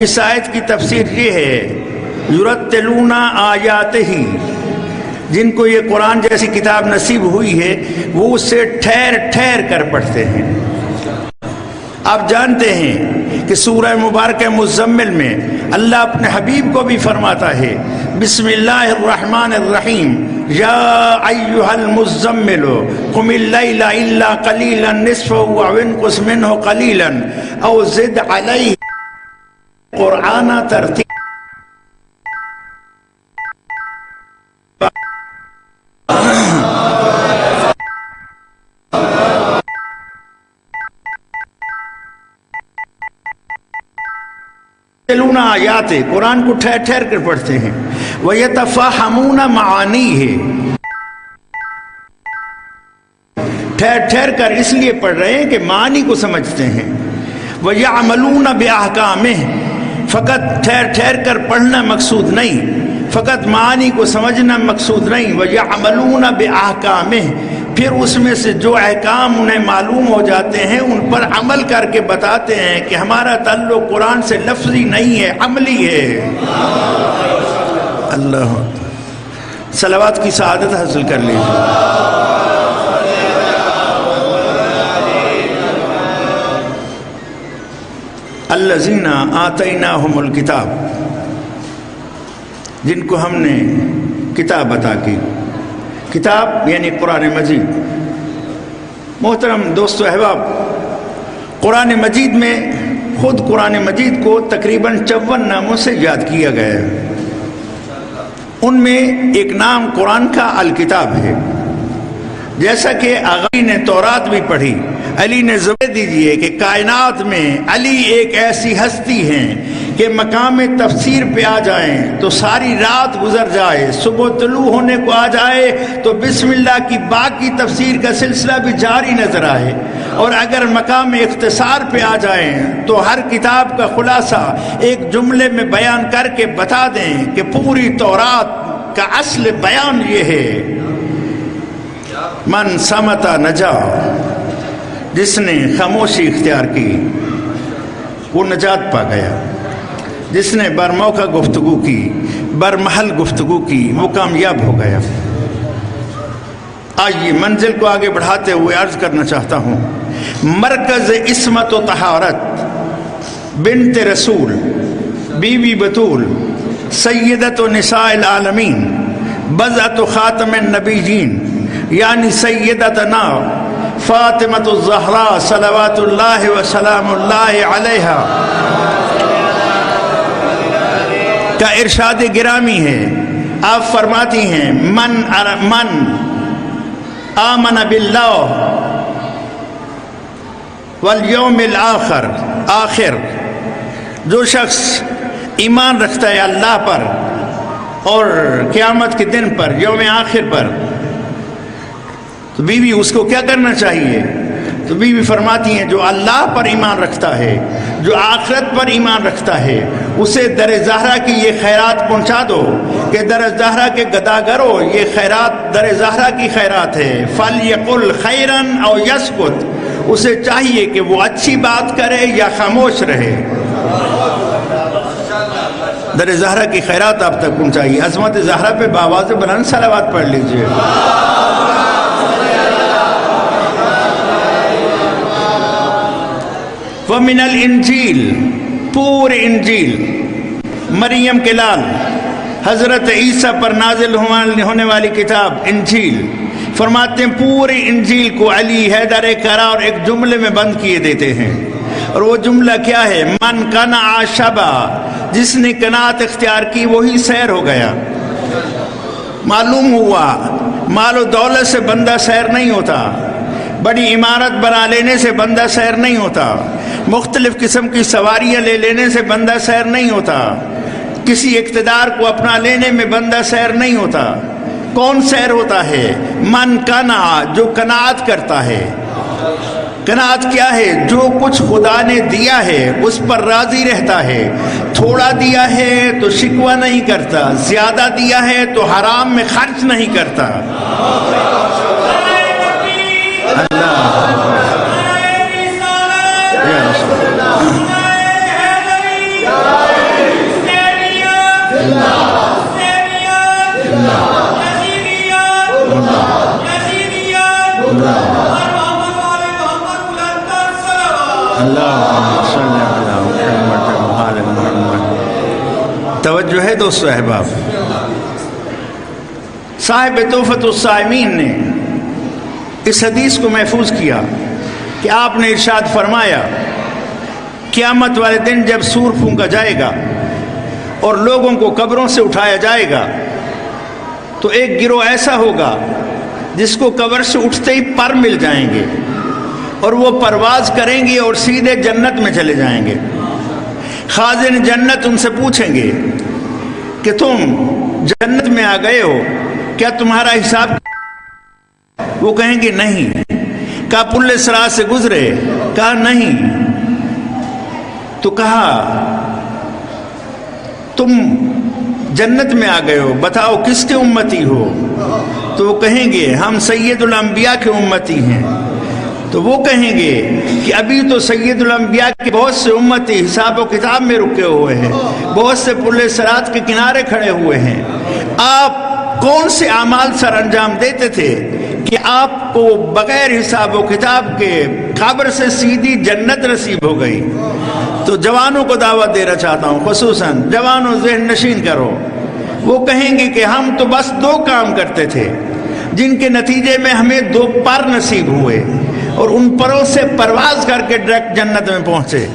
اس آیت کی تفسیر یہ ہے یرتلون آیاتہ، جن کو یہ قرآن جیسی کتاب نصیب ہوئی ہے وہ اس سے ٹھہر ٹھہر کر پڑھتے ہیں۔ آپ جانتے ہیں کہ سورہ مبارکہ مزمل میں اللہ اپنے حبیب کو بھی فرماتا ہے بسم اللہ الرحمن الرحیم یا ایھا المزمل قم اللیل الا قلیلا نصفہ او انقص منہ قلیلا او زد علیہ قرآن ترتیب۔ آیات قرآن کو ٹھہر ٹھہر کر پڑھتے ہیں، وَيَتَفَاهَمُونَ مَعَانِيهِ، ٹھہر ٹھہر کر اس لیے پڑھ رہے ہیں کہ معنی کو سمجھتے ہیں۔ وَيَعْمَلُونَ بِأَحْكَامِهِ، فقط ٹھہر ٹھہر کر پڑھنا مقصود نہیں، فقط معنی کو سمجھنا مقصود نہیں۔ وَيَعْمَلُونَ بِأَحْكَامِهِ، پھر اس میں سے جو احکام انہیں معلوم ہو جاتے ہیں ان پر عمل کر کے بتاتے ہیں کہ ہمارا تعلق قرآن سے لفظی نہیں ہے، عملی ہے۔ اللہ صلوات کی سعادت حاصل کر لیجیے۔ الذین آتیناہم الکتاب، جن کو ہم نے کتاب عطا کی، کتاب یعنی قرآن مجید۔ محترم دوستو احباب، قرآن مجید میں خود قرآن مجید کو تقریباً 54 ناموں سے یاد کیا گیا ہے۔ ان میں ایک نام قرآن کا الکتاب ہے، جیسا کہ علی نے تورات بھی پڑھی۔ علی نے زبر دیجئے کہ کائنات میں علی ایک ایسی ہستی ہیں کہ مقام تفسیر پہ آ جائیں تو ساری رات گزر جائے، صبح طلوع ہونے کو آ جائے تو بسم اللہ کی باقی تفسیر کا سلسلہ بھی جاری نظر آئے، اور اگر مقام اختصار پہ آ جائیں تو ہر کتاب کا خلاصہ ایک جملے میں بیان کر کے بتا دیں کہ پوری تورات کا اصل بیان یہ ہے من صمت نجا، جس نے خاموشی اختیار کی وہ نجات پا گیا، جس نے برموقع گفتگو کی، برمحل گفتگو کی، وہ کامیاب ہو گیا۔ آئیے منزل کو آگے بڑھاتے ہوئے عرض کرنا چاہتا ہوں، مرکز عصمت و طہارت، بنت رسول، بیوی بطول، سیدت و نساء العالمین، بضعۃ خاتم النبیین، یعنی سیدتنا فاطمۃ الزہراء صلوات اللہ وسلام اللہ علیہا کا ارشاد گرامی ہے۔ آپ فرماتی ہیں من آمن باللہ والیوم آخر، جو شخص ایمان رکھتا ہے اللہ پر اور قیامت کے دن پر، یوم آخر پر، تو بیوی اس کو کیا کرنا چاہیے؟ تو بیوی فرماتی ہیں جو اللہ پر ایمان رکھتا ہے، جو آخرت پر ایمان رکھتا ہے، اسے در زہرا کی یہ خیرات پہنچا دو کہ در زہرا کے گداگرو یہ خیرات در زہرا کی خیرات ہے۔ فَلْيَقُلْ خَيْرًا أَوْ يَسْكُتْ، اسے چاہیے کہ وہ اچھی بات کرے یا خاموش رہے۔ در زہرا کی خیرات آپ تک پہنچائیے۔ عظمت زہرا پہ بآواز بلند صلوات پڑھ لیجئے۔ وَمِنَ الْإِنْجِيلِ، پورے انجیل، مریم کے لال حضرت عیسیٰ پر نازل ہونے والی کتاب انجیل، فرماتے ہیں پوری انجیل کو علی حیدر کرار ایک جملے میں بند کیے دیتے ہیں، اور وہ جملہ کیا ہے؟ من قنع شبع، جس نے قناعت اختیار کی وہی سیر ہو گیا۔ معلوم ہوا مال و دولت سے بندہ سیر نہیں ہوتا، بڑی عمارت بنا لینے سے بندہ سیر نہیں ہوتا، مختلف قسم کی سواریاں لے لینے سے بندہ سیر نہیں ہوتا، کسی اقتدار کو اپنا لینے میں بندہ سیر نہیں ہوتا۔ کون سیر ہوتا ہے؟ من قنع، جو قناعت کرتا ہے۔ قناعت کیا ہے؟ جو کچھ خدا نے دیا ہے اس پر راضی رہتا ہے، تھوڑا دیا ہے تو شکوہ نہیں کرتا، زیادہ دیا ہے تو حرام میں خرچ نہیں کرتا۔ اللہ دوستو احباب، صاحب تحفۃ الصائمین نے اس حدیث کو محفوظ کیا کہ آپ نے ارشاد فرمایا قیامت والے دن جب سور پھونکا جائے گا اور لوگوں کو قبروں سے اٹھایا جائے گا تو ایک گروہ ایسا ہوگا جس کو قبر سے اٹھتے ہی پر مل جائیں گے اور وہ پرواز کریں گے اور سیدھے جنت میں چلے جائیں گے۔ خازن جنت ان سے پوچھیں گے کہ تم جنت میں آ گئے ہو، کیا تمہارا حساب؟ وہ کہیں گے نہیں۔ کہا پل صراط سے گزرے؟ کہا نہیں۔ تو کہا تم جنت میں آ گئے ہو، بتاؤ کس کے امتی ہو؟ تو وہ کہیں گے ہم سید الانبیاء کے امتی ہیں۔ تو وہ کہیں گے کہ ابھی تو سید الانبیاء کے بہت سے امتی حساب و کتاب میں رکے ہوئے ہیں، بہت سے پل صراط کے کنارے کھڑے ہوئے ہیں، آپ کون سے اعمال سر انجام دیتے تھے کہ آپ کو بغیر حساب و کتاب کے قبر سے سیدھی جنت نصیب ہو گئی؟ تو جوانوں کو دعوت دینا چاہتا ہوں، خصوصاً جوانوں ذہن نشین کرو۔ وہ کہیں گے کہ ہم تو بس 2 کام کرتے تھے جن کے نتیجے میں ہمیں 2 پر نصیب ہوئے اور ان پروں سے پرواز کر کے ڈائریکٹ جنت میں پہنچے۔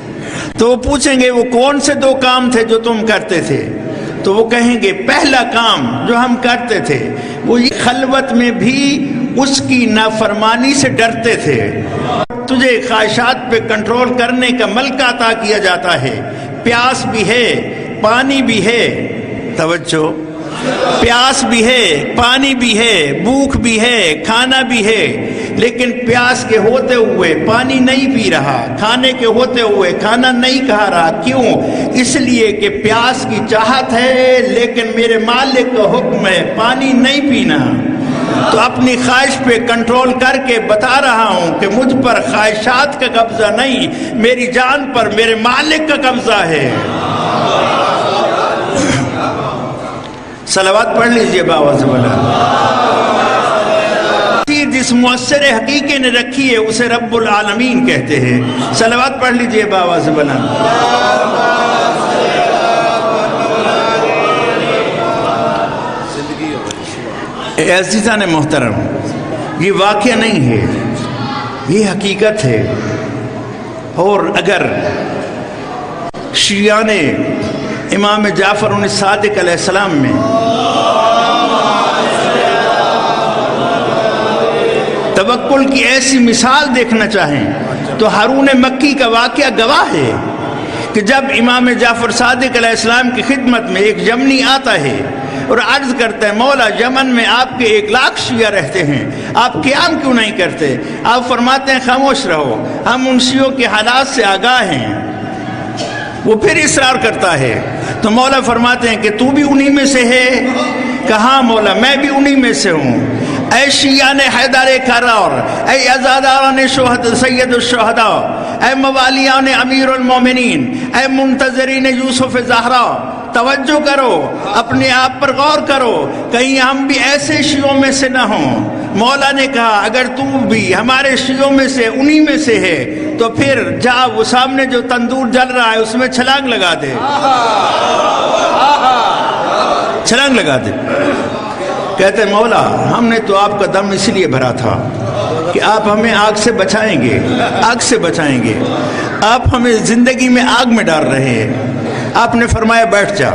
تو وہ پوچھیں گے وہ کون سے 2 کام تھے جو تم کرتے تھے؟ تو وہ کہیں گے پہلا کام جو ہم کرتے تھے وہ یہ خلوت میں بھی اس کی نافرمانی سے ڈرتے تھے۔ تجھے خواہشات پہ کنٹرول کرنے کا ملکہ عطا کیا جاتا ہے، پیاس بھی ہے پانی بھی ہے، توجہ، پیاس بھی ہے پانی بھی ہے، بھوک بھی ہے کھانا بھی ہے، لیکن پیاس کے ہوتے ہوئے پانی نہیں پی رہا، کھانے کے ہوتے ہوئے کھانا نہیں کھا رہا۔ کیوں؟ اس لیے کہ پیاس کی چاہت ہے لیکن میرے مالک کا حکم ہے پانی نہیں پینا۔ تو اپنی خواہش پہ کنٹرول کر کے بتا رہا ہوں کہ مجھ پر خواہشات کا قبضہ نہیں، میری جان پر میرے مالک کا قبضہ ہے۔ صلوات پڑھ لیجئے باواز بلا۔ جس مؤثر حقیقی نے رکھی ہے اسے رب العالمین کہتے ہیں۔ صلوات پڑھ لیجئے باواز بلا۔ عزیزان محترم، یہ واقعہ نہیں ہے، یہ حقیقت ہے۔ اور اگر شیعہ نے امام جعفر صادق علیہ السلام میں توکل کی ایسی مثال دیکھنا چاہیں تو ہارون مکی کا واقعہ گواہ ہے کہ جب امام جعفر صادق علیہ السلام کی خدمت میں ایک یمنی آتا ہے اور عرض کرتا ہے مولا یمن میں آپ کے 1 لاکھ شیعہ رہتے ہیں، آپ قیام کیوں نہیں کرتے؟ آپ فرماتے ہیں خاموش رہو، ہم ان شیعوں کے حالات سے آگاہ ہیں۔ وہ پھر اصرار کرتا ہے تو مولا فرماتے ہیں کہ تو بھی انہی میں سے ہے؟ کہاں مولا میں بھی انہی میں سے ہوں۔ اے شیعان حیدر کرار، اے عزاداران سید الشہداء، اے موالیان امیر المومنین، اے منتظرین یوسف زہرا، توجہ کرو، اپنے آپ پر غور کرو، کہیں ہم بھی ایسے شیعوں میں سے نہ ہوں۔ مولا نے کہا اگر تو بھی ہمارے شیعوں میں سے انہی میں سے ہے تو پھر جا وہ سامنے جو تندور جل رہا ہے اس میں چھلانگ لگا دے، چھلانگ لگا دے۔ کہتے مولا ہم نے تو آپ کا دم اس لیے بھرا تھا کہ آپ ہمیں آگ سے بچائیں گے، آگ سے بچائیں گے، آپ ہمیں زندگی میں آگ میں ڈال رہے ہیں۔ آپ نے فرمایا بیٹھ جا۔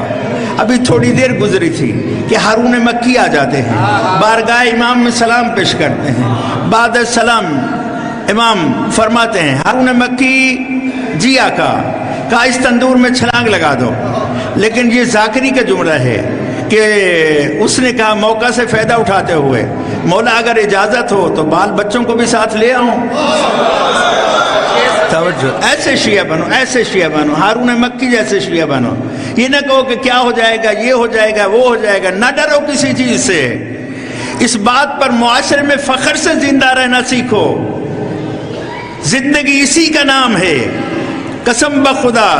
ابھی تھوڑی دیر گزری تھی کہ ہارون مکی آ جاتے ہیں، بارگاہ امام میں سلام پیش کرتے ہیں۔ بعد السلام امام فرماتے ہیں ہارون مکی جی آقا، کہا اس تندور میں چھلانگ لگا دو۔ لیکن یہ ذاکری کا جملہ ہے کہ اس نے کہا موقع سے فائدہ اٹھاتے ہوئے مولا اگر اجازت ہو تو بال بچوں کو بھی ساتھ لے آؤں۔ توجہ، ایسے شیعہ بنو، ایسے شیعہ بنو، ہارون مکی جیسے شیعہ بنو۔ یہ نہ کہو کہ کیا ہو جائے گا، یہ ہو جائے گا، وہ ہو جائے گا، نہ ڈرو کسی چیز سے۔ اس بات پر معاشرے میں فخر سے زندہ رہنا سیکھو، زندگی اسی کا نام ہے۔ قسم بخدا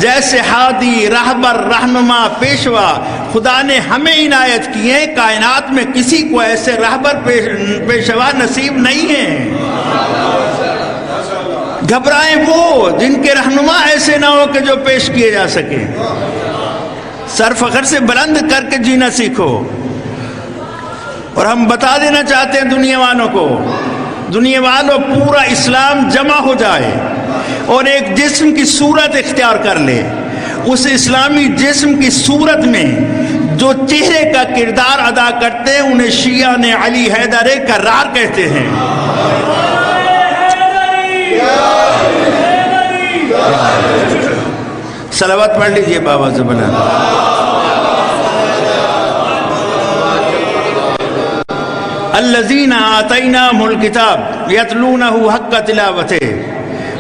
جیسے ہادی، راہبر، رہنما، پیشوا خدا نے ہمیں عنایت کی ہیں، کائنات میں کسی کو ایسے راہبر پیشوا نصیب نہیں ہیں۔ گھبرائیں وہ جن کے رہنما ایسے نہ ہو کہ جو پیش کیے جا سکے۔ سر فخر سے بلند کر کے جینا سیکھو. اور ہم بتا دینا چاہتے ہیں دنیا والوں کو، دنیا والوں پورا اسلام جمع ہو جائے اور ایک جسم کی صورت اختیار کر لے. اس اسلامی جسم کی صورت میں جو چہرے کا کردار ادا کرتے ہیں انہیں شیعہ نے علی حیدر کرار کہتے ہیں. صلوات پڑھ لیجئے بابا زبان. الذین آتیناہم الکتاب یتلونہ حق تلاوتہ،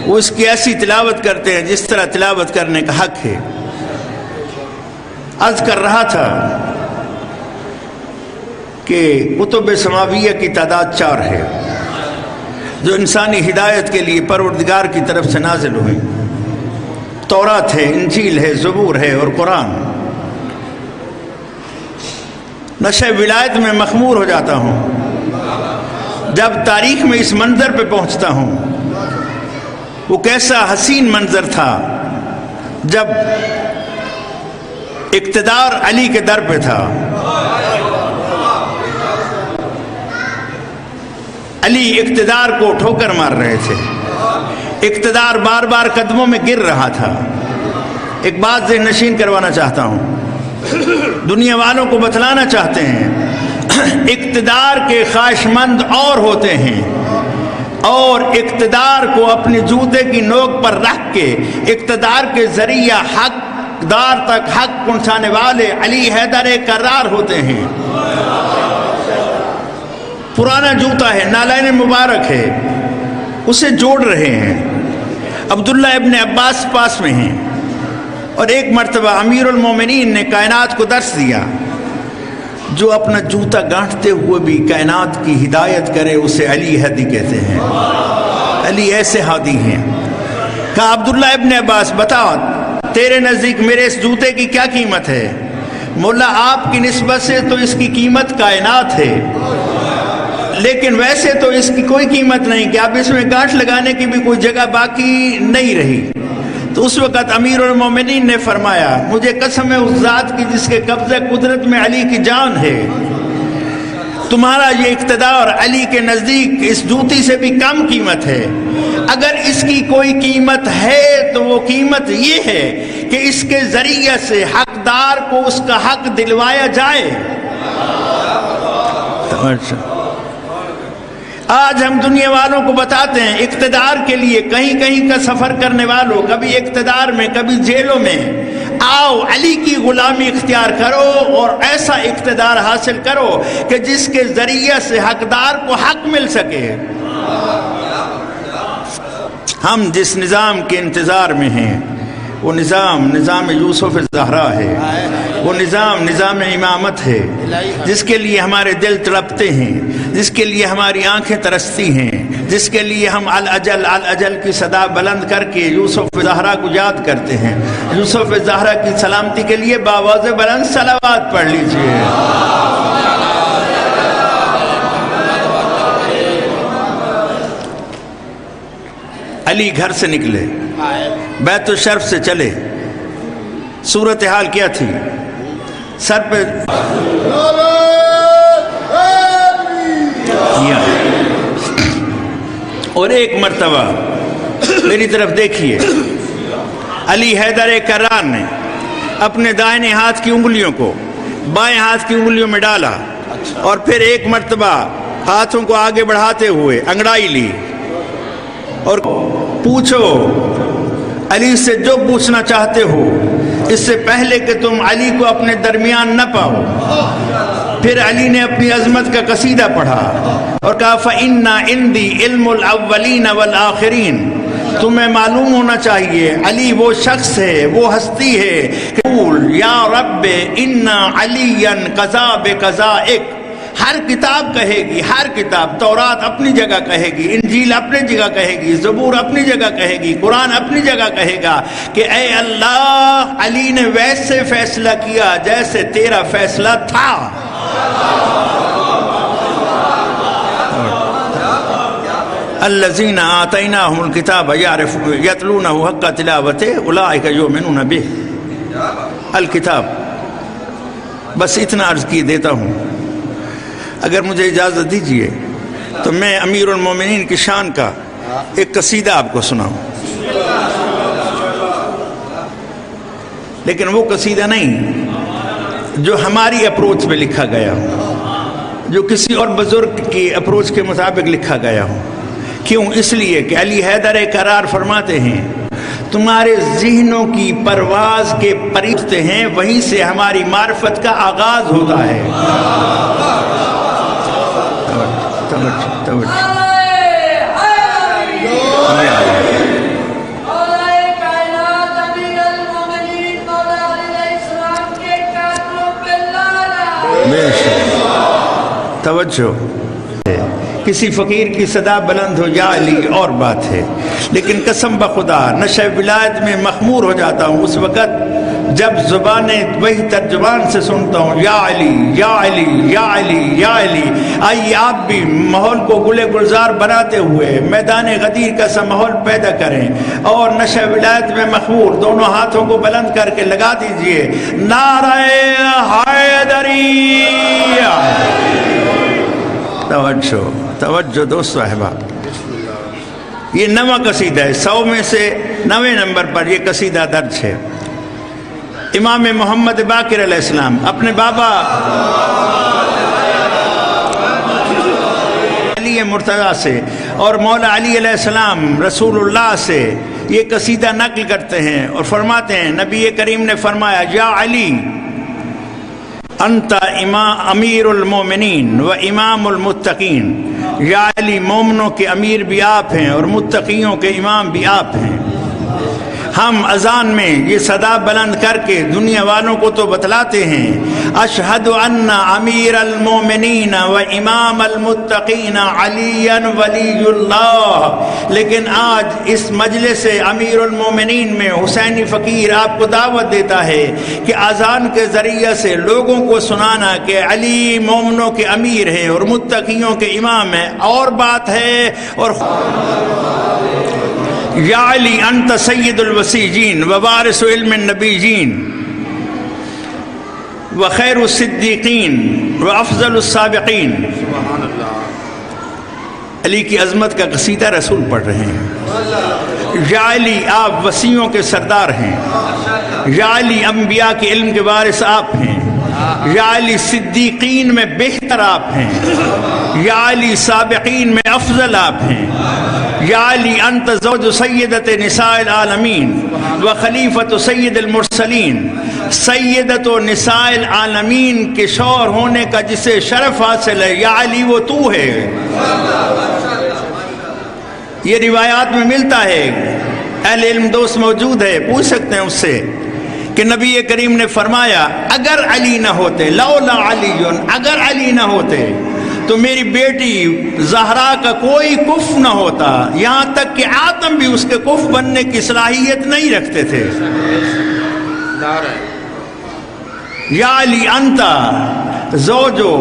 وہ اس کی ایسی تلاوت کرتے ہیں جس طرح تلاوت کرنے کا حق ہے. عرض کر رہا تھا کہ کتب سماویہ کی تعداد 4 ہے جو انسانی ہدایت کے لیے پروردگار کی طرف سے نازل ہوئی. تورات ہے، انجیل ہے، زبور ہے اور قرآن. نشہ ولایت میں مخمور ہو جاتا ہوں جب تاریخ میں اس منظر پہ پہنچتا ہوں. وہ کیسا حسین منظر تھا جب اقتدار علی کے در پہ تھا. علی اقتدار کو ٹھوکر مار رہے تھے، اقتدار بار بار قدموں میں گر رہا تھا. ایک بات ذہن نشین کروانا چاہتا ہوں، دنیا والوں کو بتلانا چاہتے ہیں، اقتدار کے خواہشمند اور ہوتے ہیں اور اقتدار کو اپنے جوتے کی نوک پر رکھ کے اقتدار کے ذریعہ حقدار تک حق پہنچانے والے علی حیدر کرار ہوتے ہیں. پرانا جوتا ہے، نالین مبارک ہے، اسے جوڑ رہے ہیں. عبداللہ ابن عباس پاس میں ہیں اور ایک مرتبہ امیر المومنین نے کائنات کو درس دیا، جو اپنا جوتا گانٹھتے ہوئے بھی کائنات کی ہدایت کرے اسے علی ہادی کہتے ہیں. علی ایسے ہادی ہیں. کہا عبداللہ ابن عباس بتا تیرے نزدیک میرے اس جوتے کی کیا قیمت ہے؟ مولا آپ کی نسبت سے تو اس کی قیمت کائنات ہے، لیکن ویسے تو اس کی کوئی قیمت نہیں کہ اب اس میں گانٹھ لگانے کی بھی کوئی جگہ باقی نہیں رہی. تو اس وقت امیر المومنین نے فرمایا مجھے قسم ہے اس ذات کی جس کے قبضہ قدرت میں علی کی جان ہے، تمہارا یہ اقتدار علی کے نزدیک اس جوتی سے بھی کم قیمت ہے. اگر اس کی کوئی قیمت ہے تو وہ قیمت یہ ہے کہ اس کے ذریعے سے حقدار کو اس کا حق دلوایا جائے. آج ہم دنیا والوں کو بتاتے ہیں اقتدار کے لیے کہیں کہیں کا سفر کرنے والوں، کبھی اقتدار میں کبھی جیلوں میں، آؤ علی کی غلامی اختیار کرو اور ایسا اقتدار حاصل کرو کہ جس کے ذریعے سے حقدار کو حق مل سکے. ہم جس نظام کے انتظار میں ہیں وہ نظام یوسف زہرا ہے، وہ نظام امامت ہے جس کے لیے ہمارے دل تڑپتے ہیں، جس کے لیے ہماری آنکھیں ترستی ہیں، جس کے لیے ہم الاجل کی صدا بلند کر کے یوسف زہرا کو یاد کرتے ہیں. یوسف زہرا کی سلامتی کے لیے بآواز بلند صلوات پڑھ لیجئے. علی گھر سے نکلے، بیت الشرف سے چلے. صورتحال کیا تھی؟ سر پہ اور ایک مرتبہ میری طرف دیکھیے، علی حیدر کرار نے اپنے دائیں ہاتھ کی انگلیوں کو بائیں ہاتھ کی انگلیوں میں ڈالا اور پھر ایک مرتبہ ہاتھوں کو آگے بڑھاتے ہوئے انگڑائی لی اور پوچھو علی سے جو پوچھنا چاہتے ہو اس سے پہلے کہ تم علی کو اپنے درمیان نہ پاؤ. پھر علی نے اپنی عظمت کا قصیدہ پڑھا اور کہا فَإِنَّ عِنْدِي عِلْمُ الْأَوَّلِينَ وَالْآخِرِينَ. تمہیں معلوم ہونا چاہیے علی وہ شخص ہے، وہ ہستی ہے کہ یا رب ان علیًا قضا بقضائک. ہر کتاب کہے گی، ہر کتاب، تورات اپنی جگہ کہے گی، انجیل اپنی جگہ کہے گی، زبور اپنی جگہ کہے گی، قرآن اپنی جگہ کہے گا کہ اے اللہ علی نے ویسے فیصلہ کیا جیسے تیرا فیصلہ تھا. الذین آتیناہم الکتاب یتلونہ حق تلاوتہ اولئک یؤمنون بہ. الکتاب بس اتنا عرض کی دیتا ہوں، اگر مجھے اجازت دیجیے تو میں امیر المومنین کی شان کا ایک قصیدہ آپ کو سناؤں، لیکن وہ قصیدہ نہیں جو ہماری اپروچ پہ لکھا گیا ہو، جو کسی اور بزرگ کی اپروچ کے مطابق لکھا گیا ہو۔ کیوں؟ اس لیے کہ علی حیدر قرار فرماتے ہیں تمہارے ذہنوں کی پرواز کے پرشتے ہیں، وہیں سے ہماری معرفت کا آغاز ہوتا ہے۔ توجہ، کسی فقیر کی صدا بلند ہو یا علی اور بات ہے، لیکن قسم بخدا نشہ ولایت میں مخمور ہو جاتا ہوں اس وقت جب زبانیں وہی ترجمان سے سنتا ہوں یا علی یا علی یا علی یا علی۔ آئیے آپ بھی ماحول کو گلے گلزار بناتے ہوئے میدان غدیر کا سا ماحول پیدا کریں اور نشہ ولایت میں مخمور دونوں ہاتھوں کو بلند کر کے لگا دیجئے نعرہ حیدری۔ توجہ توجہ دوستو احباب، یہ نواں قصیدہ ہے، 100 میں سے 9ویں نمبر پر یہ قصیدہ درج ہے۔ امام محمد باقر علیہ السلام اپنے بابا علی مرتضیٰ سے اور مولا علی علیہ السلام رسول اللہ سے یہ قصیدہ نقل کرتے ہیں اور فرماتے ہیں نبی کریم نے فرمایا یا علی انت امیر المومنین و امام المتقین، یا علی مومنوں کے امیر بھی آپ ہیں اور متقیوں کے امام بھی آپ ہیں۔ ہم اذان میں یہ صدا بلند کر کے دنیا والوں کو تو بتلاتے ہیں اشہد ان امیر المومنین و امام المتقین علی ولی اللہ، لیکن آج اس مجلس امیر المومنین میں حسینی فقیر آپ کو دعوت دیتا ہے کہ اذان کے ذریعے سے لوگوں کو سنانا کہ علی مومنوں کے امیر ہیں اور متقیوں کے امام ہیں اور بات ہے۔ اور یا علی انت سید الوسیجین و وارث علم النبیین و خیر الصدیقین و افضل السابقین۔ علی کی عظمت کا قصیدہ رسول پڑھ رہے ہیں۔ یا علی آپ وسیعوں کے سردار ہیں، یا علی انبیاء کے علم کے وارث آپ ہیں، یا علی صدیقین میں بہتر آپ ہیں، یا علی سابقین میں افضل آپ ہیں، یا علی انت زوج سیدت نساء العالمین و خلیفۃ سید المرسلین۔ سیدت و نساء العالمین کے شوہر ہونے کا جسے شرف حاصل ہے یا علی وہ تو ہے۔ یہ روایات میں ملتا ہے، اہل علم دوست موجود ہے پوچھ سکتے ہیں اس سے کہ نبی کریم نے فرمایا اگر علی نہ ہوتے، لولا علی، اگر علی نہ ہوتے تو میری بیٹی زہرا کا کوئی کف نہ ہوتا، یہاں تک کہ آدم بھی اس کے کف بننے کی صلاحیت نہیں رکھتے تھے۔ یا علی انت زوجو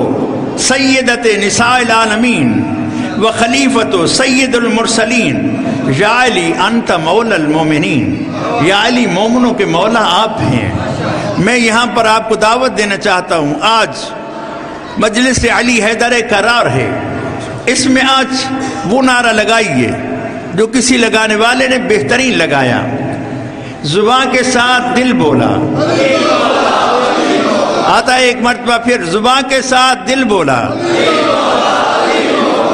سیدت نساء العالمین و خلیفۃ سید المرسلین، یا علی انت مولا المومنین، یا علی مومنوں کے مولا آپ ہیں۔ میں یہاں پر آپ کو دعوت دینا چاہتا ہوں، آج مجلس علی حیدر قرار ہے، اس میں آج وہ نعرہ لگائیے جو کسی لگانے والے نے بہترین لگایا، زبان کے ساتھ دل بولا، آتا ہے ایک مرتبہ پھر زبان کے ساتھ دل بولا،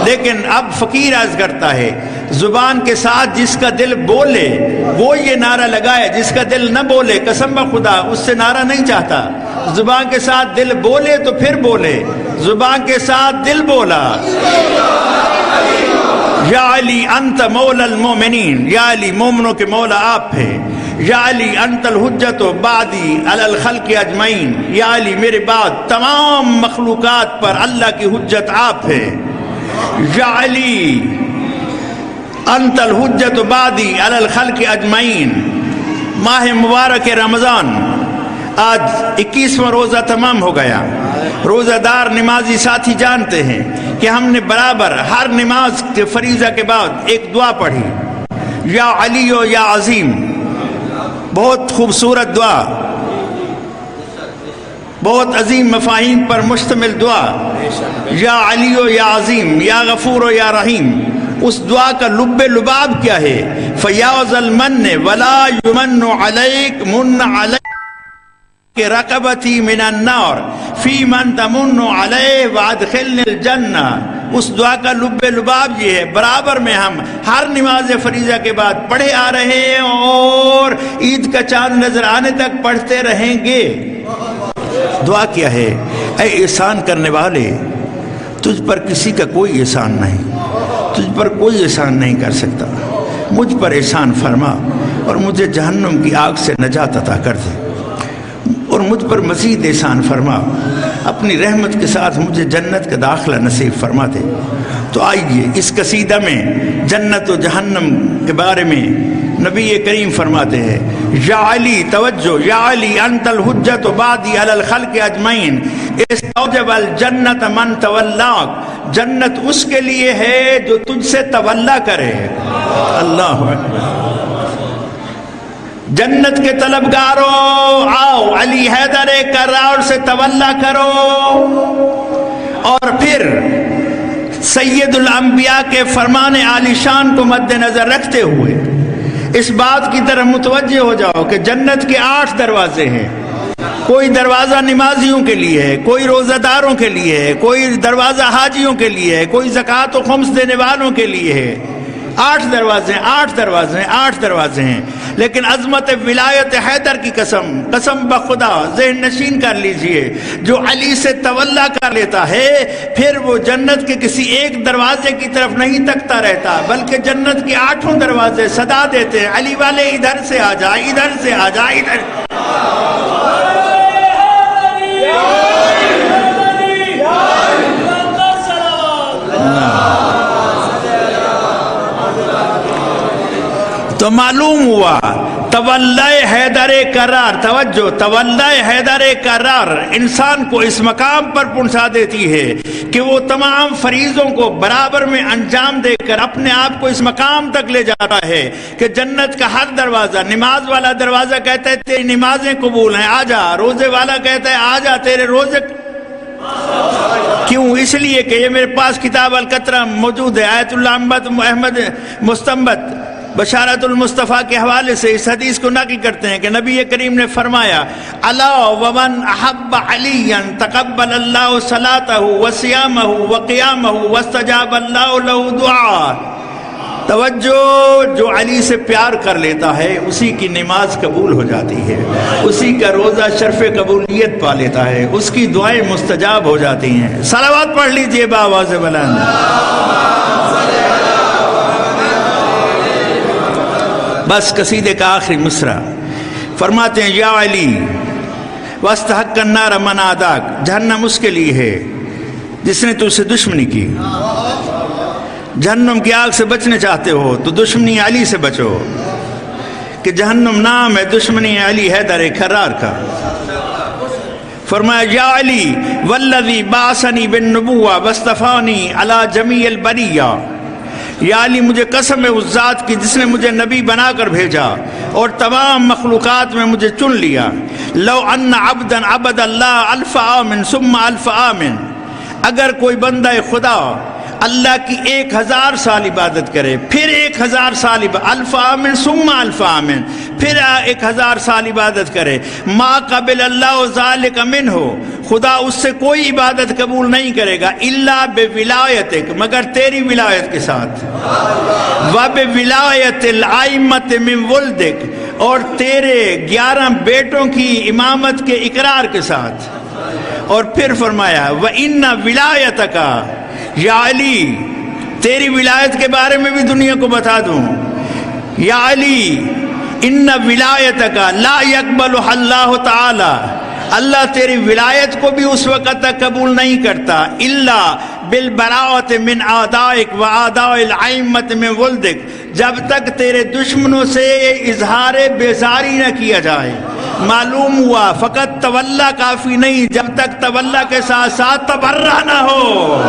لیکن اب فقیر عرض کرتا ہے زبان کے ساتھ جس کا دل بولے وہ یہ نعرہ لگائے، جس کا دل نہ بولے قسم بخدا اس سے نعرہ نہیں چاہتا۔ زبان کے ساتھ دل بولے تو پھر بولے، زبان کے ساتھ دل بولا یا علی انت مولا المومنین، یا علی مومنوں کے مولا آپ ہیں، یا علی انت الحجت بعدی علی الخلق اجمعین، یا علی میرے بعد تمام مخلوقات پر اللہ کی حجت آپ ہیں، یا علی انت الحجت بعدی علی الخلق اجمعین۔ ماہ مبارک رمضان آج 21واں روزہ تمام ہو گیا۔ روزہ دار نمازی ساتھی جانتے ہیں کہ ہم نے برابر ہر نماز کے فریضہ کے بعد ایک دعا پڑھی، یا علی و یا عظیم، بہت خوبصورت دعا۔ بہت عظیم مفاہیم پر مشتمل دعا، یا علی و یا عظیم، یا غفور و یا رحیم، اس دعا کا لب لباب کیا ہے؟ فیاض المن ولا یمن علیک من علیک کہ رقبتی من النار فی من تمن علیہ وادخلنی الجنہ۔ اس دعا کا لب لباب یہ ہے، برابر میں ہم ہر نماز فریضہ کے بعد پڑھے آ رہے ہیں اور عید کا چاند نظر آنے تک پڑھتے رہیں گے۔ دعا کیا ہے؟ اے احسان کرنے والے، تجھ پر کسی کا کوئی احسان نہیں، تجھ پر کوئی احسان نہیں کر سکتا، مجھ پر احسان فرما اور مجھے جہنم کی آگ سے نجات عطا کر دے، اور مجھ پر مزید احسان فرما، اپنی رحمت کے ساتھ مجھے جنت کا داخلہ نصیب فرما دے۔ تو آئیے اس قصیدہ میں جنت و جہنم کے بارے میں نبی کریم فرماتے ہیں، یا علی توجہ، یا علی انت الحجت بعدی علی الخلق اجمعین استوجب الجنت من تولاک، جنت اس کے لیے ہے جو تجھ سے تولا کرے۔ اللہ اکبر۔ جنت کے طلبگاروں آؤ، علی حیدر کرار سے تولا کرو، اور پھر سید الانبیاء کے فرمان عالی شان کو مد نظر رکھتے ہوئے اس بات کی طرف متوجہ ہو جاؤ کہ جنت کے 8 دروازے ہیں۔ کوئی دروازہ نمازیوں کے لیے ہے، کوئی روزہ داروں کے لیے ہے، کوئی دروازہ حاجیوں کے لیے ہے، کوئی زکوٰۃ و خمس دینے والوں کے لیے ہے۔ 8 دروازے ہیں، 8 دروازے ہیں، 8 دروازے ہیں۔ لیکن عظمت ولایت حیدر کی قسم بخدا ذہن نشین کر لیجئے، جو علی سے تولا کر لیتا ہے پھر وہ جنت کے کسی ایک دروازے کی طرف نہیں تکتا رہتا، بلکہ جنت کے 8 دروازے صدا دیتے ہیں، علی والے ادھر سے آ جا، ادھر سے آ جا، ادھر۔ تو معلوم ہوا تولا حیدر کرار، توجہ، تولا حیدر کرار انسان کو اس مقام پر پہنچا دیتی ہے کہ وہ تمام فریضوں کو برابر میں انجام دے کر اپنے آپ کو اس مقام تک لے جاتا ہے کہ جنت کا ہر دروازہ، نماز والا دروازہ کہتا ہے تیری نمازیں قبول ہیں، آ جا، روزے والا کہتا ہے آ جا، تیرے روزے کیوں؟ اس لیے کہ یہ میرے پاس کتاب القطرہ موجود ہے، آیت اللہ احمد مستنبت بشارت المصطفیٰ کے حوالے سے اس حدیث کو نقل کرتے ہیں کہ نبی کریم نے فرمایا، الا ومن احب علیا تقبل اللہ صلاتہ وصیامہ وقیامہ واستجاب اللہ له دعا۔ توجہ، جو علی سے پیار کر لیتا ہے اسی کی نماز قبول ہو جاتی ہے، اسی کا روزہ شرف قبولیت پا لیتا ہے، اس کی دعائیں مستجاب ہو جاتی ہیں۔ صلوات پڑھ لیجئے بآواز بلند۔ بس قصیدے کا آخری مصرع فرماتے ہیں، یا علی واستحق النار من عاداک، جہنم اس کے لیے ہے جس نے تجھ سے دشمنی کی۔ جہنم کی آگ سے بچنے چاہتے ہو تو دشمنی علی سے بچو، کہ جہنم نام ہے دشمنی علی حیدر کرار کا۔ فرمایا، یا علی والذی بعثنی بالنبوہ واصطفانی علی جمیع البریہ، یا علی مجھے قسم ہے اس ذات کی جس نے مجھے نبی بنا کر بھیجا اور تمام مخلوقات میں مجھے چن لیا۔ لو ان عبدا عبد اللہ 1000 عام ثم 1000 عام، اگر کوئی بندہ خدا اللہ کی 1000 سال عبادت کرے، پھر 1000 سال 1000 عام ثم 1000 عام، پھر 1000 سال عبادت کرے، ما قبل اللہ ذالک منہ، خدا اس سے کوئی عبادت قبول نہیں کرے گا، الا بولایتک، مگر تیری ولایت کے ساتھ، وبولایت الائمۃ من ولدک، اور تیرے 11 بیٹوں کی امامت کے اقرار کے ساتھ۔ اور پھر فرمایا، وَإِنَّ وِلَایَتَكَ، یا علی تیری ولایت کے بارے میں بھی دنیا کو بتا دوں، یا علی ان ولایتک لا یقبلها اللہ تعالی، اللہ تیری ولایت کو بھی اس وقت تک قبول نہیں کرتا، الا بالبراءۃ من اعدائک واعداء الائمۃ من ولدک، جب تک تیرے دشمنوں سے اظہار بیزاری نہ کیا جائے۔ معلوم ہوا فقط تولا کافی نہیں، جب تک تولا کے ساتھ ساتھ تبرہ نہ ہو۔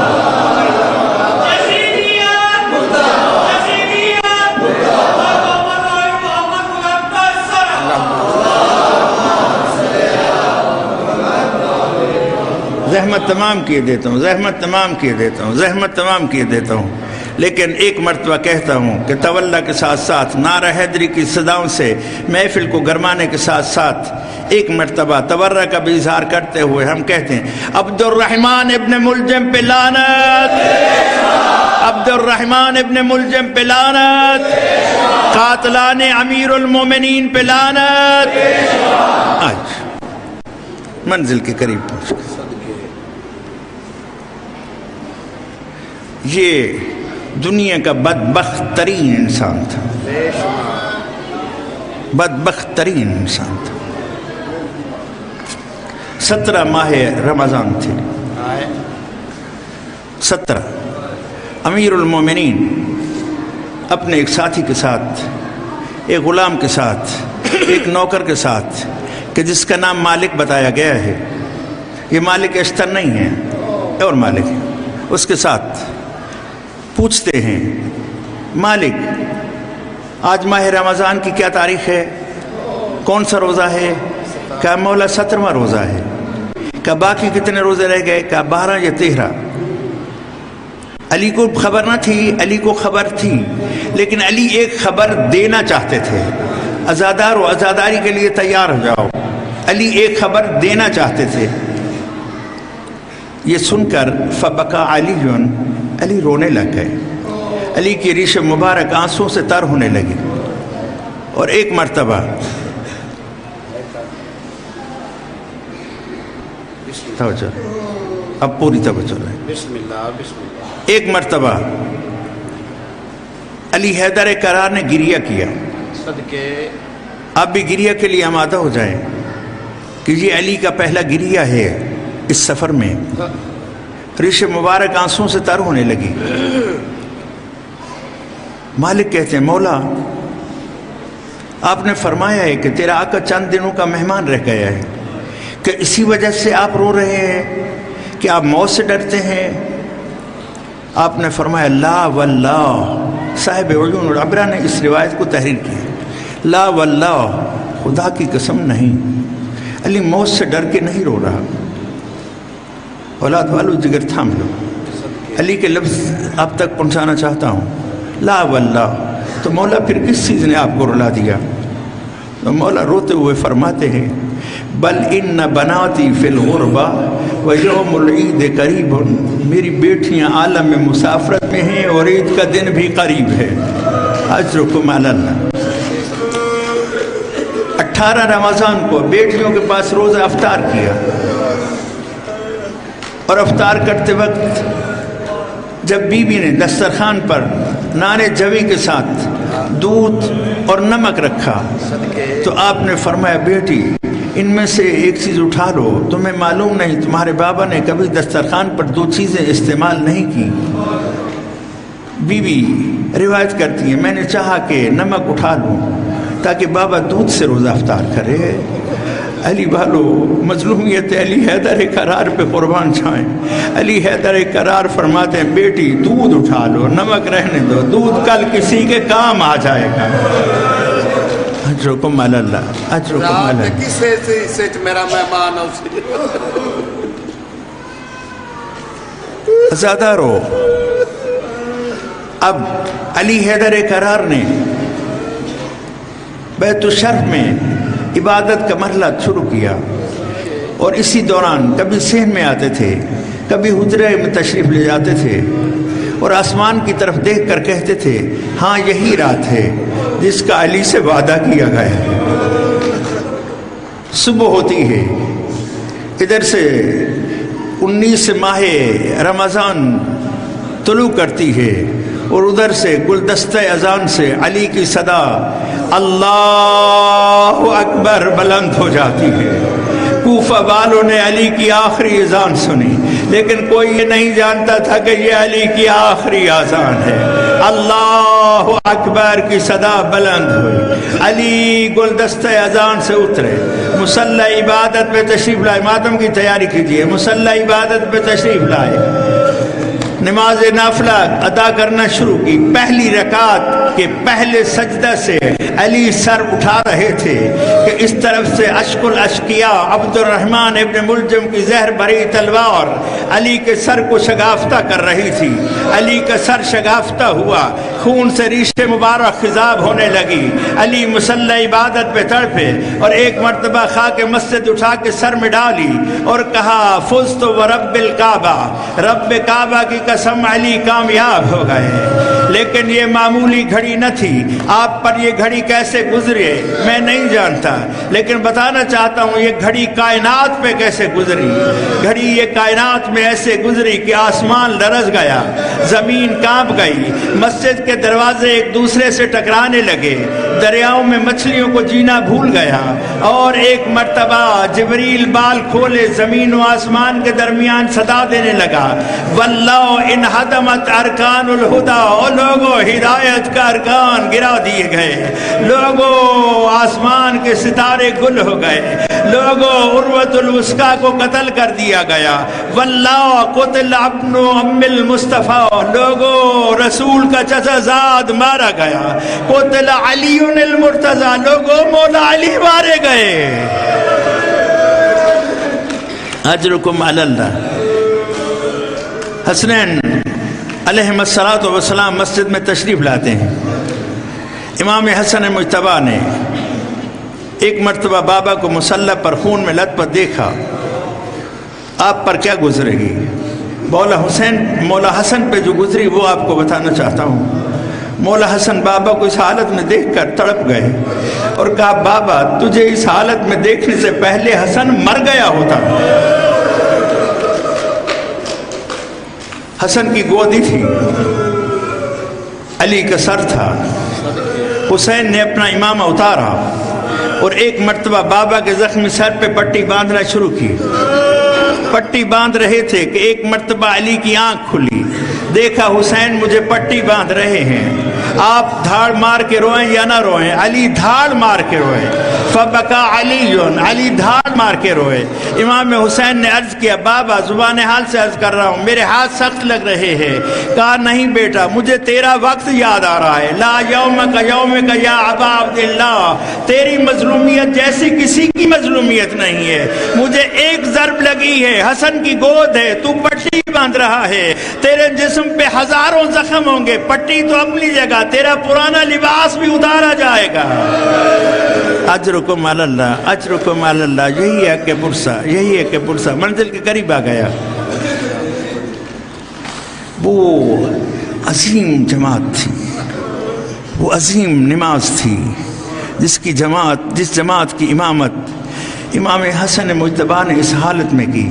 زحمت تمام کیے دیتا ہوں، زحمت تمام کیے دیتا ہوں، زحمت تمام کیے دیتا ہوں، لیکن ایک مرتبہ کہتا ہوں کہ تولا کے ساتھ ساتھ نعرہ حیدری کی صداؤں سے محفل کو گرمانے کے ساتھ ساتھ ایک مرتبہ تبرہ کا بھی اظہار کرتے ہوئے ہم کہتے ہیں عبد الرحمن ابن ملجم پہ لعنت، عبد الرحمن ابن ملجم پہ لعنت، قاتلان امیر المومنین پہ لعنت۔ آج منزل کے قریب پہنچ گئے۔ یہ دنیا کا بدبخت ترین انسان تھا، بدبخت ترین انسان تھا۔ 17 ماہ رمضان تھے، 17۔ امیر المومنین اپنے ایک ساتھی کے ساتھ، ایک غلام کے ساتھ، ایک نوکر کے ساتھ کہ جس کا نام مالک بتایا گیا ہے، یہ مالک اشتر نہیں ہے اور مالک ہے، اس کے ساتھ پوچھتے ہیں مالک آج ماہ رمضان کی کیا تاریخ ہے، کون سا روزہ ہے؟ کہا مولا 17واں روزہ ہے۔ کہا باقی کتنے روزے رہ گئے؟ کہا 12 یا 13۔ علی کو خبر نہ تھی، علی کو خبر تھی، لیکن علی ایک خبر دینا چاہتے تھے، عزادار و عزاداری کے لیے تیار ہو جاؤ، علی ایک خبر دینا چاہتے تھے۔ یہ سن کر فبکا علی علی رونے لگ گئے، علی کی ریش مبارک آنسوں سے تر ہونے لگی، اور ایک مرتبہ توجہ، اب پوری توجہ لیں، بسم اللہ بسم اللہ۔ ایک مرتبہ علی حیدر کرار نے گریہ کیا، صدقے آپ بھی گریہ کے لیے آمادہ ہو جائیں کہ یہ علی کا پہلا گریہ ہے اس سفر میں۔ ریش مبارک آنسوں سے تر ہونے لگی۔ مالک کہتے ہیں مولا آپ نے فرمایا ہے کہ تیرا آقا چند دنوں کا مہمان رہ گیا ہے، کہ اسی وجہ سے آپ رو رہے ہیں کہ آپ موت سے ڈرتے ہیں؟ آپ نے فرمایا لا واللہ، صاحب عیون العبرہ نے اس روایت کو تحریر کی، لا واللہ، خدا کی قسم نہیں، علی موت سے ڈر کے نہیں رو رہا۔ اولاد والو جگر تھام لو، علی کے لفظ آپ تک پہنچانا چاہتا ہوں، لا واللہ۔ تو مولا پھر کس چیز نے آپ کو رلا دیا؟ تو مولا روتے ہوئے فرماتے ہیں بل ان بناتی فی الغربہ ویوم العید قریب، میری بیٹیاں عالم میں مسافرت میں ہیں اور عید کا دن بھی قریب ہے، اجرکم علی اللہ۔ 18 رمضان کو بیٹیوں کے پاس روزہ افطار کیا، اور افطار کرتے وقت جب بیوی نے دسترخوان پر نانے جوی کے ساتھ دودھ اور نمک رکھا تو آپ نے فرمایا بیٹی ان میں سے ایک چیز اٹھا لو، تمہیں معلوم نہیں تمہارے بابا نے کبھی دسترخوان پر 2 چیزیں استعمال نہیں کی۔ بیوی روایت کرتی ہے میں نے چاہا کہ نمک اٹھا لوں تاکہ بابا دودھ سے روزہ افطار کرے۔ علی والو مظلومیت علی حیدر کرار پہ قربان جائیں۔ علی حیدر کرار فرماتے ہیں بیٹی دودھ اٹھا لو، نمک رہنے دو، دودھ کل کسی کے کام آ جائے گا۔ اجرکم علی اللہ، اجرکم علی اللہ۔ کسے سے میرا مہمان اسی عزادارو، اب علی حیدر کرار نے بیت الشرف میں عبادت کا مرحلہ شروع کیا، اور اسی دوران کبھی صحن میں آتے تھے، کبھی حجرے میں تشریف لے جاتے تھے، اور آسمان کی طرف دیکھ کر کہتے تھے ہاں یہی رات ہے جس کا علی سے وعدہ کیا گیا ہے۔ صبح ہوتی ہے، ادھر سے 19 ماہ رمضان طلوع کرتی ہے، اور ادھر سے گلدستہ اذان سے علی کی صدا اللہ اکبر بلند ہو جاتی ہے۔ کوفہ والوں نے علی کی آخری اذان سنی، لیکن کوئی یہ نہیں جانتا تھا کہ یہ علی کی آخری اذان ہے۔ اللہ اکبر کی صدا بلند ہوئی، علی گلدستہ اذان سے اترے، مصلی عبادت پہ تشریف لائے، ماتم کی تیاری کیجیے، مصلی عبادت پہ تشریف لائے۔ نماز نافلہ ادا کرنا شروع کی۔ پہلی رکعت کے پہلے سجدہ سے علی سر اٹھا رہے تھے کہ اس طرف سے اشک الاشقیاء عبد الرحمن ابن ملجم کی زہر بھری تلوار علی کے سر کو شگافتہ کر رہی تھی۔ علی کا سر شگافتہ ہوا، خون سے ریشے مبارک خضاب ہونے لگی۔ علی مصلی عبادت پہ تڑپے اور ایک مرتبہ خاک مسجد اٹھا کے سر میں ڈالی اور کہا فزت ورب الکعبہ، رب کعبہ کی قسم علی کامیاب ہو گئے۔ لیکن یہ معمولی گھڑی نہ تھی، آپ پر یہ گھڑی کیسے گزری میں نہیں جانتا، لیکن بتانا چاہتا ہوں یہ گھڑی کائنات پہ کیسے گزری۔ گھڑی یہ کائنات میں ایسے گزری کہ آسمان لرز گیا، زمین کانپ گئی، مسجد کے دروازے ایک دوسرے سے ٹکرانے لگے، دریاؤں میں مچھلیوں کو جینا بھول گیا، اور ایک مرتبہ جبریل بال کھولے زمین و آسمان کے درمیان صدا دینے لگا واللہ ان ہدمت ارکان الہدا، او لوگو ہدایت کا ارکان گرا دیے گئے، لوگو آسمان کے ستارے گل ہو گئے، لوگو عروۃ الوثقیٰ کو قتل کر دیا گیا، واللہ قتل ابن ام المصطفیٰ، لوگو رسول کا چچا زاد مارا گیا، قتل علی المرتضیٰ، لوگو مولا علی مارے گئے۔ اجرکم علی اللہ۔ حسنین علیہم الصلاۃ والسلام مسجد میں تشریف لاتے ہیں۔ امام حسن مجتبیٰ نے ایک مرتبہ بابا کو مصلی پر خون میں لت پت دیکھا، آپ پر کیا گزرے گی؟ مولا حسن پہ جو گزری وہ آپ کو بتانا چاہتا ہوں۔ مولا حسن بابا کو اس حالت میں دیکھ کر تڑپ گئے اور کہا بابا تجھے اس حالت میں دیکھنے سے پہلے حسن مر گیا ہوتا۔ حسن کی گودی تھی، علی کا سر تھا، حسین نے اپنا امامہ اتارا اور ایک مرتبہ بابا کے زخمی سر پہ پٹی باندھنا شروع کی۔ پٹی باندھ رہے تھے کہ ایک مرتبہ علی کی آنکھ کھلی، دیکھا حسین مجھے پٹی باندھ رہے ہیں، آپ دھاڑ مار کے روئیں یا نہ روئیں؟ علی دھاڑ مار کے روئے، فبکا علی، علی دھاڑ مار کے روئے۔ امام حسین نے عرض کیا بابا زبان حال سے عرض کر رہا ہوں میرے ہاتھ سخت لگ رہے ہیں۔ کہا نہیں بیٹا مجھے تیرا وقت یاد آ رہا ہے، لا یومک یومک یا ابا عبداللہ، تیری مظلومیت جیسی کسی کی مظلومیت نہیں ہے، مجھے ایک ضرب لگی ہے، حسن کی گود ہے، تو پٹی باندھ رہا ہے، تیرے جسم پہ ہزاروں زخم ہوں گے، پٹی تو اپنی جگہ، تیرا پرانا لباس بھی اتارا جائے گا۔ اجرکم علی اللہ، اجرکم علی اللہ، یہی ہے کہ پرسا، یہی ہے کہ پرسا منزل کے قریب آ گیا۔ وہ عظیم جماعت تھی، وہ عظیم نماز تھی جس جماعت کی امامت امام حسن مجتبیٰ نے اس حالت میں کی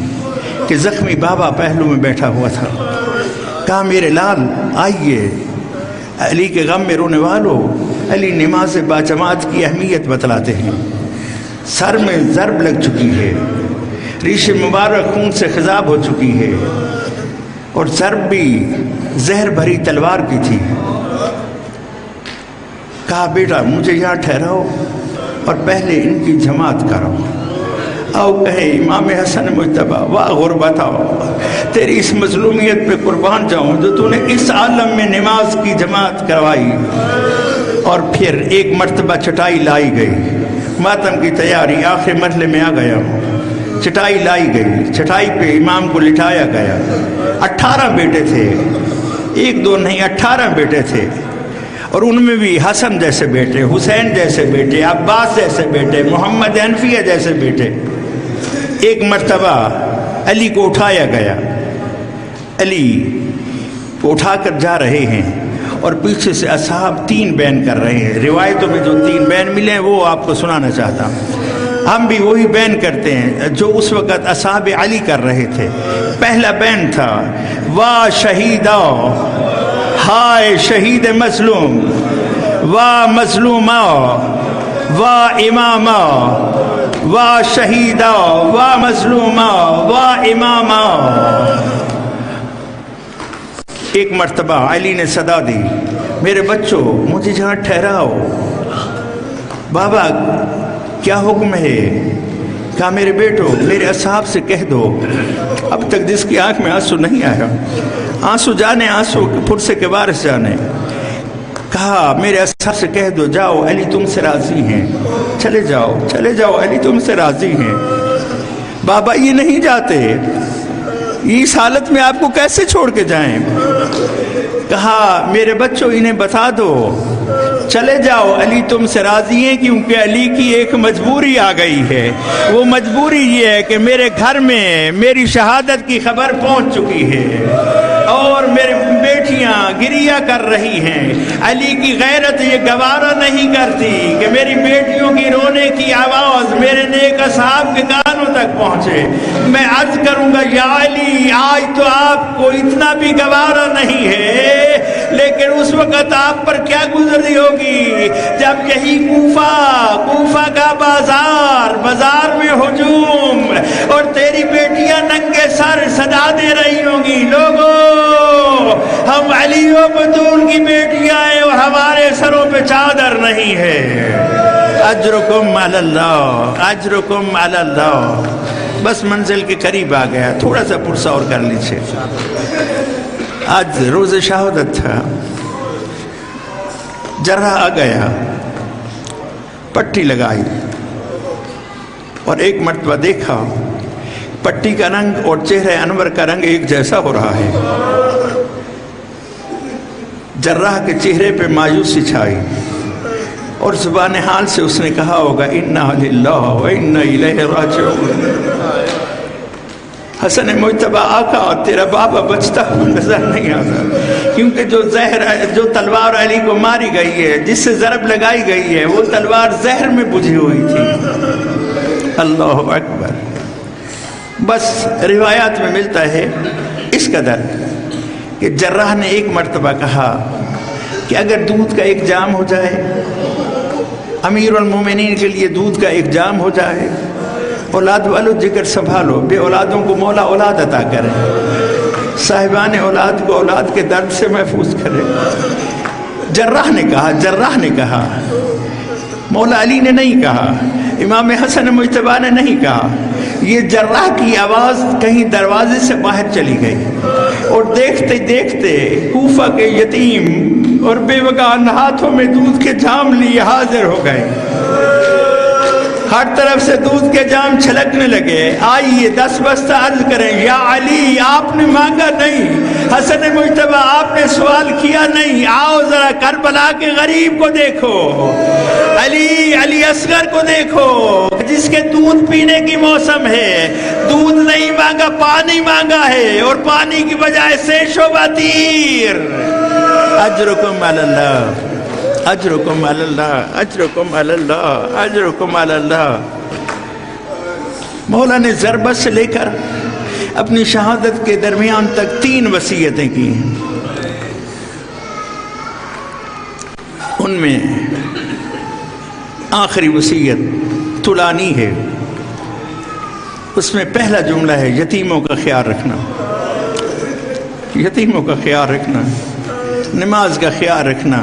کہ زخمی بابا پہلو میں بیٹھا ہوا تھا۔ کہا میرے لال آئیے، علی کے غم میں رونے والوں، علی نماز باجماعت کی اہمیت بتلاتے ہیں۔ سر میں ضرب لگ چکی ہے، ریش مبارک خون سے خضاب ہو چکی ہے، اور ضرب بھی زہر بھری تلوار کی تھی۔ کہا بیٹا مجھے یہاں ٹھہراؤ اور پہلے ان کی جماعت کرو۔ آؤ کہے امام حسن مجتبیٰ واہ غربت، آؤ تیری اس مظلومیت پہ قربان جاؤں جو تو نے اس عالم میں نماز کی جماعت کروائی۔ اور پھر ایک مرتبہ چٹائی لائی گئی، ماتم کی تیاری آخر مرحلے میں آ گیا ہوں، چٹائی لائی گئی، چٹائی پہ امام کو لٹایا گیا۔ 18 بیٹے تھے، ایک دو نہیں 18 بیٹے تھے، اور ان میں بھی حسن جیسے بیٹے، حسین جیسے بیٹے، عباس جیسے بیٹے، محمد حنفیہ جیسے بیٹے۔ ایک مرتبہ علی کو اٹھایا گیا، علی کو اٹھا کر جا رہے ہیں اور پیچھے سے اصحاب 3 بین کر رہے ہیں۔ روایتوں میں جو 3 بین ملے ہیں وہ آپ کو سنانا چاہتا ہوں۔ ہم بھی وہی بین کرتے ہیں جو اس وقت اصحاب علی کر رہے تھے۔ پہلا بین تھا واہ شہیدا، ہائے شہید مظلوم، واہ مظلومہ، واہ امامہ، واہ شہیدہ، واہ مظلومہ، واہ امامہ۔ ایک مرتبہ علی نے صدا دی میرے بچوں مجھے جہاں ٹھہراؤ۔ بابا کیا حکم ہے؟ کہا میرے بیٹو میرے اصحاب سے کہہ دو، اب تک جس کی آنکھ میں آنسو نہیں آیا، آنسو جانے آنسو پرسے کے وارث جانے، کہا میرے اصحاب سے کہہ دو جاؤ علی تم سے راضی ہیں، چلے جاؤ علی تم سے راضی ہیں۔ بابا یہ نہیں جاتے، اس حالت میں آپ کو کیسے چھوڑ کے جائیں؟ کہا میرے بچوں انہیں بتا دو، چلے جاؤ علی تم سے راضی ہیں، کیونکہ علی کی ایک مجبوری آ گئی ہے، وہ مجبوری یہ ہے کہ میرے گھر میں میری شہادت کی خبر پہنچ چکی ہے اور میری بیٹیاں گریہ کر رہی ہیں۔ علی کی غیرت یہ گوارا نہیں کرتی کہ میری بیٹیوں کی رونے کی آواز میرے نیک اصحاب کے کانوں تک پہنچے۔ میں عرض کروں گا یا علی آج تو آپ کو اتنا بھی گوارا نہیں ہے، لیکن اس وقت آپ پر کیا گزری ہوگی جب یہی کوفہ کا بازار میں ہجوم اور تیری بیٹیاں ننگے سر صدا دے رہی ہوں گی، لوگوں ہم علی و بطول کی بیٹیاں ہیں اور ہمارے سروں پہ چادر نہیں ہے۔ اجرکم علی اللہ، اجرکم علی اللہ۔ بس منزل کے قریب آ گیا، تھوڑا سا پرسہ اور کر لیجیے۔ آج روز شہادت تھا، جرح آ گیا، پٹی لگائی اور ایک مرتبہ دیکھا پٹی کا رنگ اور چہرہ انور کا رنگ ایک جیسا ہو رہا ہے۔ جراح کے چہرے پہ مایوسی چھائی اور زبان حال سے اس نے کہا ہوگا انا للہ و انا الیہ راجعون۔ حسن مجتبی آقا تیرا بابا بچتا ہوا نظر نہیں آتا، کیونکہ جو تلوار علی کو ماری گئی ہے، جس سے ضرب لگائی گئی ہے، وہ تلوار زہر میں بجھی ہوئی تھی۔ اللہ اکبر۔ بس روایات میں ملتا ہے اس قدر کہ جراح نے ایک مرتبہ کہا کہ اگر دودھ کا ایک جام ہو جائے، امیر المومنین کے لیے دودھ کا ایک جام ہو جائے، اولاد والو جگر سنبھالو، بے اولادوں کو مولا اولاد عطا کرے، صاحبان اولاد کو اولاد کے درد سے محفوظ کرے۔ جراح نے کہا، مولا علی نے نہیں کہا، امام حسن مجتبی نے نہیں کہا، یہ جراح کی آواز کہیں دروازے سے باہر چلی گئی اور دیکھتے دیکھتے کوفہ کے یتیم اور بے وگان ہاتھوں میں دودھ کے جام لیے حاضر ہو گئے۔ ہر طرف سے دودھ کے جام چھلکنے لگے۔ آئیے 10 بستہ عرض کریں، یا علی آپ نے مانگا نہیں، حسن مجتبی آپ نے سوال کیا نہیں، آؤ ذرا کربلا کے غریب کو دیکھو، علی اصغر کو دیکھو جس کے دودھ پینے کی موسم ہے، دودھ نہیں مانگا پانی مانگا ہے اور پانی کی بجائے سیش و بطیر۔ اجرکم علی اللہ، اجرکم علی اللہ، اجرکم علی اللہ، اجرکم علی اللہ۔ مولا نے ضربت سے لے کر اپنی شہادت کے درمیان تک 3 وصیتیں کی ہیں۔ ان میں آخری وصیت طولانی ہے، اس میں پہلا جملہ ہے یتیموں کا خیال رکھنا، یتیموں کا خیال رکھنا، نماز کا خیال رکھنا،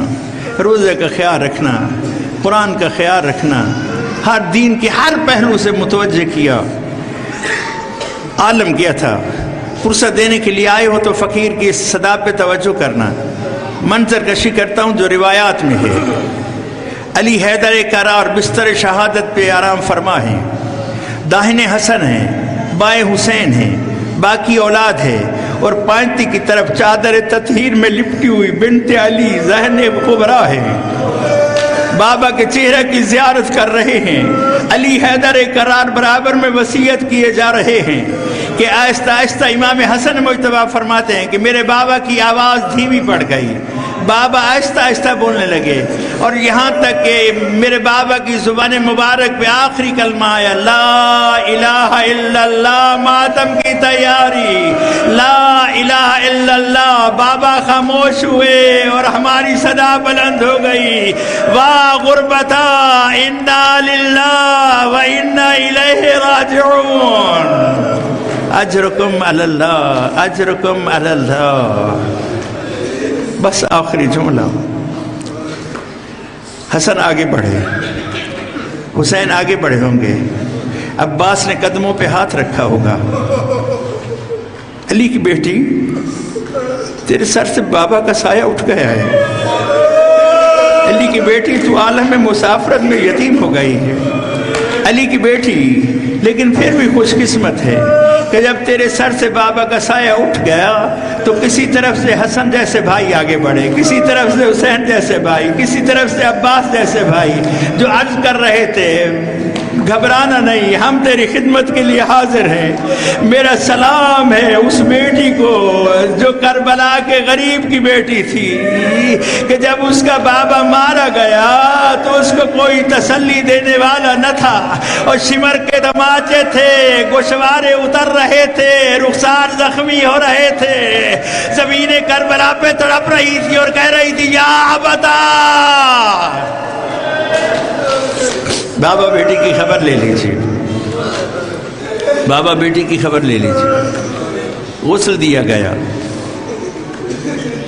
روزے کا خیال رکھنا، قرآن کا خیال رکھنا، ہر دین کے ہر پہلو سے متوجہ کیا، عالم کیا تھا۔ فرصت دینے کے لیے آئے ہو تو فقیر کی صدا پہ توجہ کرنا۔ منظر کشی کرتا ہوں جو روایات میں ہے۔ علی حیدر کرار بستر شہادت پہ آرام فرما ہیں، داہنے حسن ہیں، بائیں حسین ہیں، باقی اولاد ہے اور پانتی کی طرف چادر تطہیر میں لپٹی ہوئی بنت علی زینب کبریٰ ہے۔ بابا کے چہرے کی زیارت کر رہے ہیں۔ علی حیدر کرار برابر میں وصیت کیے جا رہے ہیں کہ آہستہ آہستہ امام حسن مجتبی فرماتے ہیں کہ میرے بابا کی آواز دھیمی پڑ گئی، بابا آہستہ آہستہ بولنے لگے اور یہاں تک کہ میرے بابا کی زبان مبارک پہ آخری کلمہ آیا، لا الہ الا اللہ، ماتم کی تیاری، لا الہ الا اللہ۔ بابا خاموش ہوئے اور ہماری صدا بلند ہو گئی، واہ غربتا انا للہ و انا الیہ راجعون۔ اجرکم علی اللہ، اجرکم علی اللہ۔ بس آخری جملہ، حسن آگے بڑھے، حسین آگے بڑھے ہوں گے، عباس نے قدموں پہ ہاتھ رکھا ہوگا، علی کی بیٹی تیرے سر سے بابا کا سایہ اٹھ گیا ہے، علی کی بیٹی تو عالم مسافرت میں یتیم ہو گئی ہے، علی کی بیٹی لیکن پھر بھی خوش قسمت ہے کہ جب تیرے سر سے بابا کا سایہ اٹھ گیا تو کسی طرف سے حسن جیسے بھائی آگے بڑھے، کسی طرف سے حسین جیسے بھائی، کسی طرف سے عباس جیسے بھائی جو عرض کر رہے تھے گھبرانا نہیں، ہم تیری خدمت کے لیے حاضر ہیں۔ میرا سلام ہے اس بیٹی کو جو کربلا کے غریب کی بیٹی تھی کہ جب اس کا بابا مارا گیا تو اس کو کوئی تسلی دینے والا نہ تھا، اور شمر کے تماچے تھے، گوشوارے اتر رہے تھے، رخسار زخمی ہو رہے تھے، زمین کربلا پہ تڑپ رہی تھی اور کہہ رہی تھی یا ابتا۔ بابا بیٹی کی خبر لے لیجیے، بابا بیٹی کی خبر لے لیجیے، غسل دیا گیا،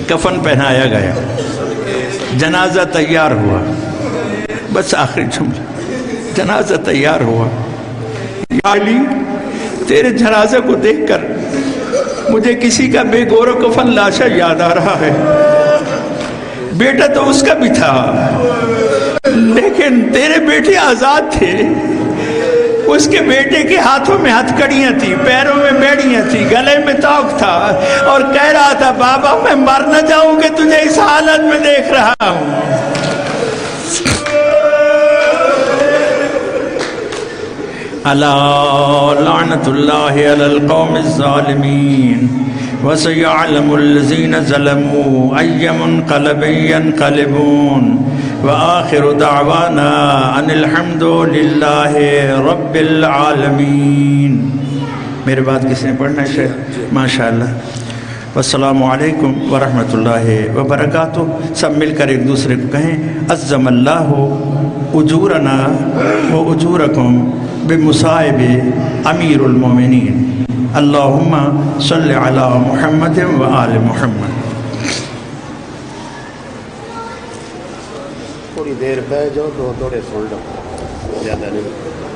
کفن پہنایا گیا، جنازہ تیار ہوا، بس آخری جملہ، جنازہ تیار ہوا۔ یا علی تیرے جنازہ کو دیکھ کر مجھے کسی کا بے گور و کفن لاشا یاد آ رہا ہے، بیٹا تو اس کا بھی تھا لیکن تیرے بیٹے آزاد تھے، اس کے بیٹے کے ہاتھوں میں ہتھکڑیاں تھیں، پیروں میں بیڑیاں تھیں، گلے میں توق تھا، اور کہہ رہا تھا بابا میں مر نہ جاؤں کہ تجھے اس حالت میں دیکھ رہا ہوں۔ الا لعنت اللہ علی القوم الظالمین وسيعلم الذين ظلموا أي منقلب ينقلبون وآخر دعوانا أن الحمد لله رب العالمین۔ میرے بعد کس نے پڑھنا ہے شیخ؟ ماشاءاللہ۔ والسلام علیکم ورحمۃ اللہ وبرکاتہ۔ سب مل کر ایک دوسرے کو کہیں عظم اللہ اجورنا و اجورکم بمصائب امیر المومنین، اللہم صلی علی محمد و آل محمد۔ تھوڑی دیر بیٹھ جاؤ تو تھوڑے سن لو، زیادہ نہیں۔